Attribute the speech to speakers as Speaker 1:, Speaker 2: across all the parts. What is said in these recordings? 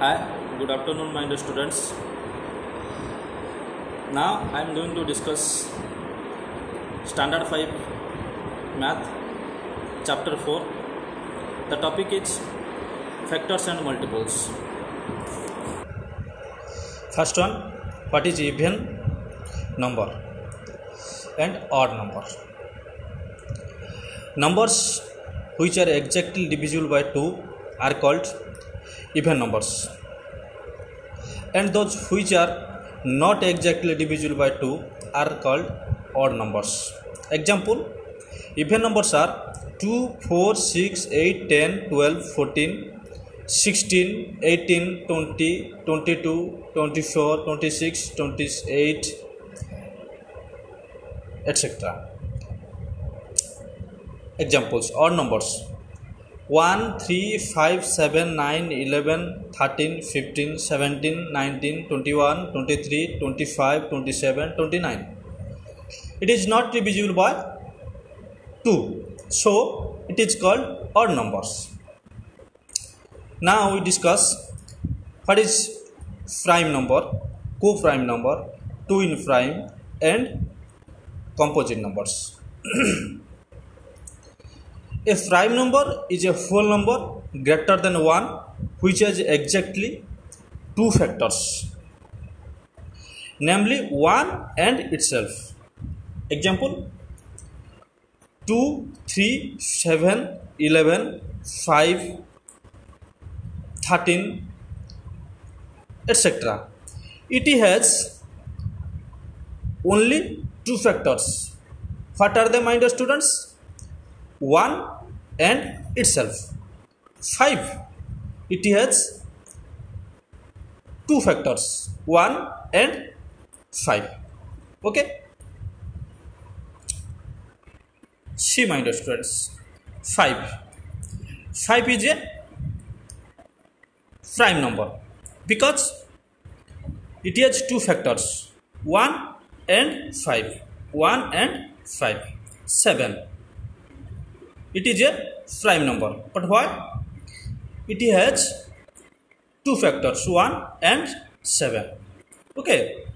Speaker 1: Hi, good afternoon, my dear students. Now I am going to discuss Standard 5 Math, Chapter 4. The topic is Factors and Multiples. First one, what is even number and odd number? Numbers which are exactly divisible by 2 are called even numbers, and those which are not exactly divisible by 2 are called odd numbers. Example, even numbers are 2, 4, 6, 8, 10, 12, 14, 16, 18, 20, 22, 24, 26, 28, etc. Examples, odd numbers: 1, 3, 5, 7, 9, 11, 13, 15, 17, 19, 21, 23, 25, 27, 29. It is not divisible by 2, so it is called odd numbers. Now we discuss what is prime number, co-prime number, two in prime, and composite numbers. A prime number is a whole number greater than 1 which has exactly two factors, namely 1 and itself. Example, 2, 3, 7, 11, 5, 13, etc. It has only two factors. What are they, my dear students? 1 and itself. 5, it has two factors, 1 and 5. Okay, see, my dear students, 5 is a prime number because it has two factors, 1 and 5. 1 and 5. 7, it is a prime number, but why? It has two factors, 1 and 7. Okay,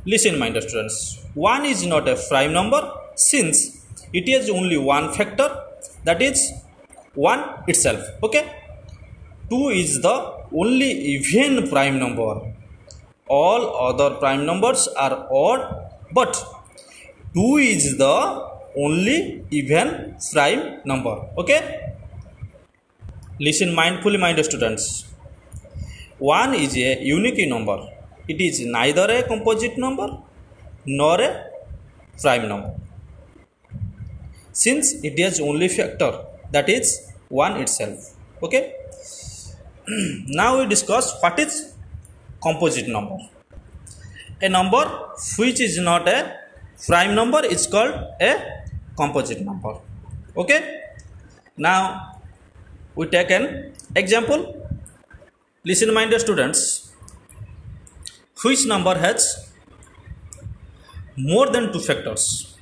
Speaker 1: listen, my dear students, 1 is not a prime number since it has only one factor, that is 1 itself. Okay, 2 is the only even prime number. All other prime numbers are odd, but 2 is the only even prime number. Okay, listen mindfully, my dear students. 1 is a unique number. It is neither a composite number nor a prime number since it has only factor, that is 1 itself. Okay, now we discuss what is composite number. A number which is not a prime number is called a composite number. Okay, now we take an example. Listen, my dear students, which number has more than two factors,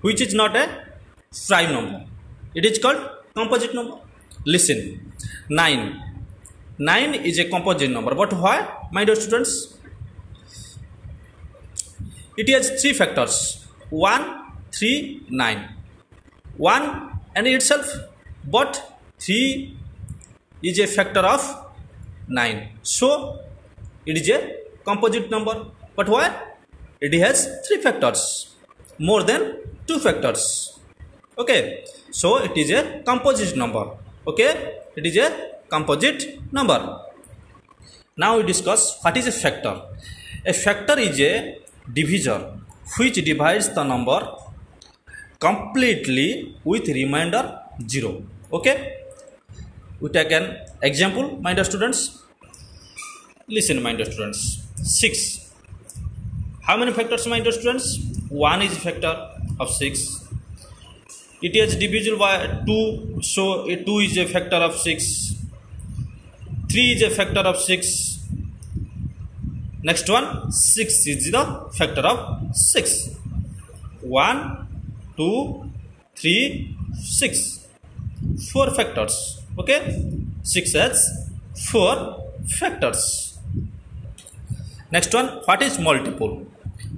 Speaker 1: which is not a prime number, it is called composite number. Listen, 9 is a composite number, but why, my dear students? It has three factors, 1, 3, 9. 1 and itself, but 3 is a factor of 9, so it is a composite number. But why? It has three factors, more than two factors. Okay, so it is a composite number. Okay, it is a composite number. Now we discuss what is a factor. A factor is a divisor which divides the number completely with remainder 0. Okay, we take an example, my dear students. Listen, my dear students, 6. How many factors, my dear students? 1 is a factor of 6. It is divisible by 2, so 2 is a factor of 6. 3 is a factor of 6. Next one, 6 is the factor of 6. 1, 2, 3, 6. 4 factors. Okay, 6 has 4 factors. Next one, what is multiple?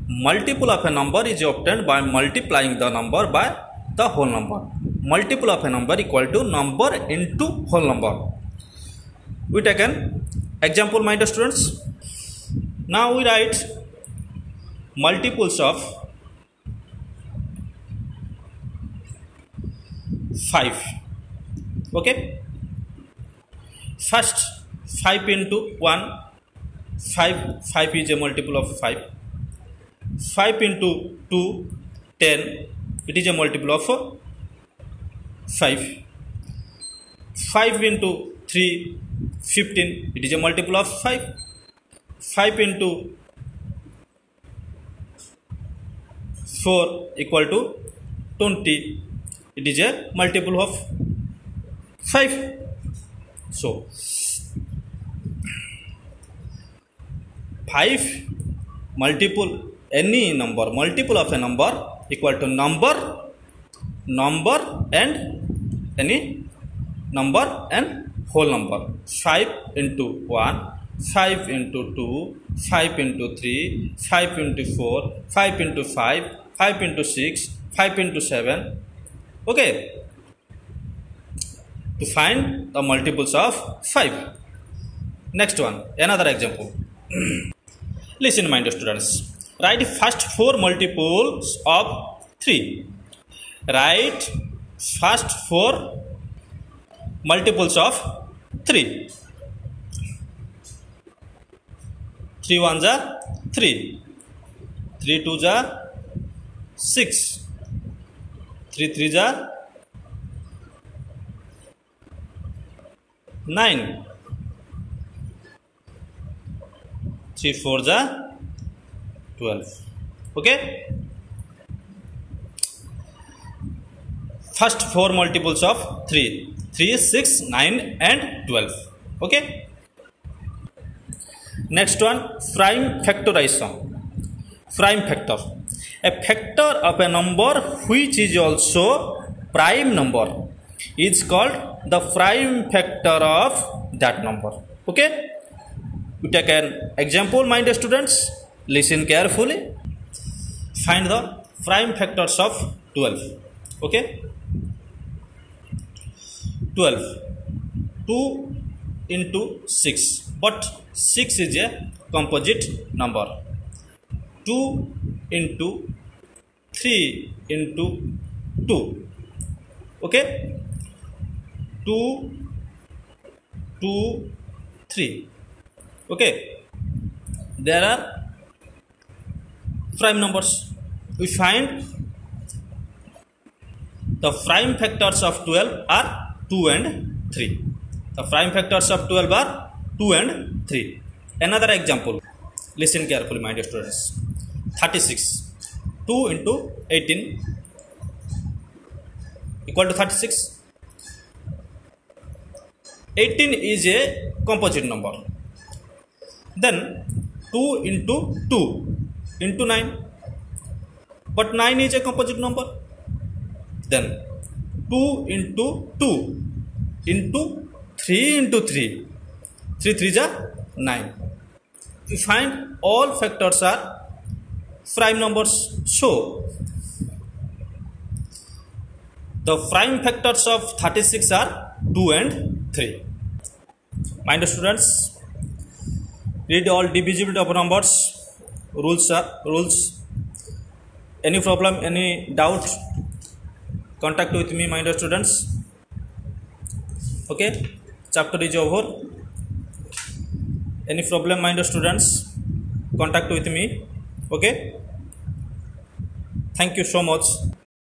Speaker 1: Multiple of a number is obtained by multiplying the number by the whole number. Multiple of a number equal to number into whole number. We take an example, my dear students. Now we write multiples of 5. Okay. First, 5 into 1. 5 is a multiple of 5. 5 into 2, 10. It is a multiple of 5. 5 into 3, 15. It is a multiple of 5. 5 into 4 equal to 20. It is a multiple of 5. So 5 multiple any number, multiple of a number equal to number and any number and whole number. 5 into 1, 5 into 2, 5 into 3, 5 into 4, 5 into 5, 5 into 6, 5 into 7. Okay. To find the multiples of 5. Next one, another example. Listen, my dear students. Write first 4 multiples of 3. Write first 4 multiples of 3. 3 ones are 3. 3 twos are 6. 3 threes are 9. 3 fours are 12. Okay. First 4 multiples of 3. 3, 6, 9 and 12. Okay. Next one, prime factorization. Prime factor. A factor of a number which is also prime number is called the prime factor of that number. Okay. We take an example, my dear students. Listen carefully. Find the prime factors of 12. Okay. 12. 2 into 6. But 6 is a composite number. 2 into 3 into 2. Okay. 2, 2, 3. Okay. There are prime numbers. We find the prime factors of 12 are 2 and 3. The prime factors of 12 are 2 and 3. Another example. Listen carefully, my dear students. 36. 2 into 18 equal to 36. 18 is a composite number. Then 2 into 2 into 9. But 9 is a composite number. Then 2 into 2 into 3 into 3. 3 3s are 9. We find all factors are prime numbers. So the prime factors of 36 are 2 and 3. My dear students, read all divisibility of numbers. Rules. Any problem, any doubt, contact with me, my dear students. Okay, chapter is over. Any problem, my dear students, contact with me. Okay, thank you so much.